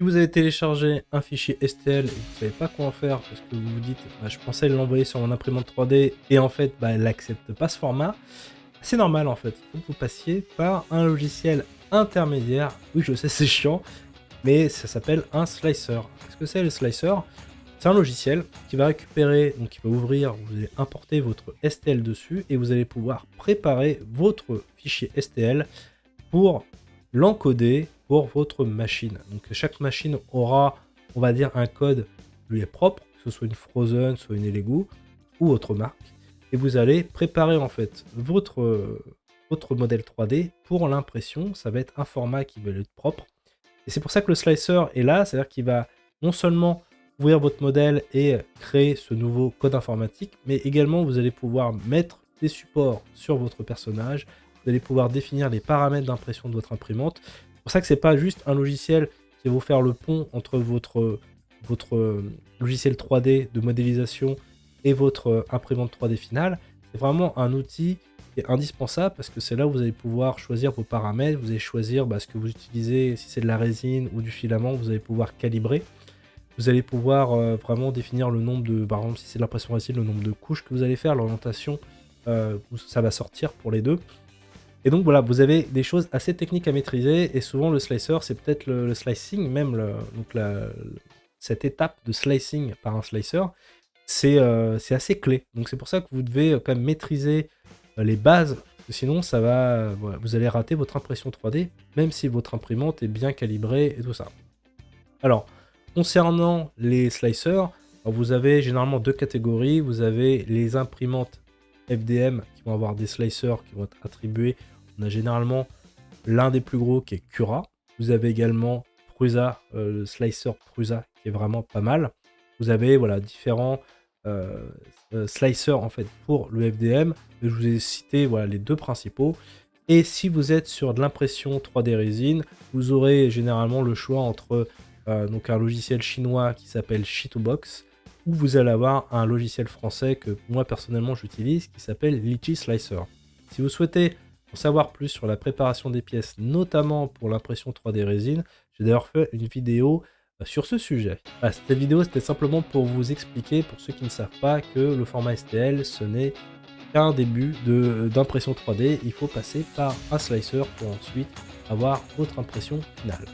Si vous avez téléchargé un fichier STL et que vous ne savez pas quoi en faire parce que vous vous dites bah, je pensais l'envoyer sur mon imprimante 3D et en fait bah, elle n'accepte pas ce format, c'est normal en fait. Il faut que vous passiez par un logiciel intermédiaire. Oui, je sais, c'est chiant, mais ça s'appelle un slicer. Qu'est-ce que c'est le slicer? C'est un logiciel qui va récupérer, donc qui va ouvrir, vous allez importer votre STL dessus et vous allez pouvoir préparer votre fichier STL pour l'encoder pour votre machine. Donc chaque machine aura, on va dire, un code lui est propre, que ce soit une Frozen, soit une Elegoo ou autre marque. Et vous allez préparer en fait votre modèle 3D pour l'impression. Ça va être un format qui va être propre. Et c'est pour ça que le slicer est là, c'est-à-dire qu'il va non seulement ouvrir votre modèle et créer ce nouveau code informatique, mais également vous allez pouvoir mettre des supports sur votre personnage, vous allez pouvoir définir les paramètres d'impression de votre imprimante. C'est pour ça que c'est pas juste un logiciel qui va vous faire le pont entre votre logiciel 3D de modélisation et votre imprimante 3D finale. C'est vraiment un outil qui est indispensable parce que c'est là où vous allez pouvoir choisir vos paramètres, vous allez choisir ce que vous utilisez, si c'est de la résine ou du filament, vous allez pouvoir calibrer. Vous allez pouvoir vraiment définir le nombre de, par exemple si c'est de l'impression résine, le nombre de couches que vous allez faire, l'orientation où ça va sortir pour les deux. Et donc voilà, vous avez des choses assez techniques à maîtriser et souvent le slicer c'est peut-être le slicing, même cette étape de slicing par un slicer, c'est assez clé. Donc c'est pour ça que vous devez quand même maîtriser les bases, parce que sinon ça va, voilà, vous allez rater votre impression 3D, même si votre imprimante est bien calibrée et tout ça. Alors, concernant les slicers, vous avez généralement deux catégories. Vous avez les imprimantes FDM qui vont avoir des slicers qui vont être attribués. On a généralement l'un des plus gros qui est Cura. Vous avez également Prusa, le slicer Prusa qui est vraiment pas mal. Vous avez voilà, différents slicers en fait pour le FDM. Je vous ai cité voilà, les deux principaux. Et si vous êtes sur de l'impression 3D résine, vous aurez généralement le choix entre donc un logiciel chinois qui s'appelle Shitobox, ou vous allez avoir un logiciel français que moi personnellement j'utilise qui s'appelle Litchi Slicer. Si vous souhaitez en savoir plus sur la préparation des pièces, notamment pour l'impression 3D résine, j'ai d'ailleurs fait une vidéo sur ce sujet. Cette vidéo c'était simplement pour vous expliquer, pour ceux qui ne savent pas, que le format STL ce n'est qu'un début d'impression 3D, il faut passer par un slicer pour ensuite avoir votre impression finale.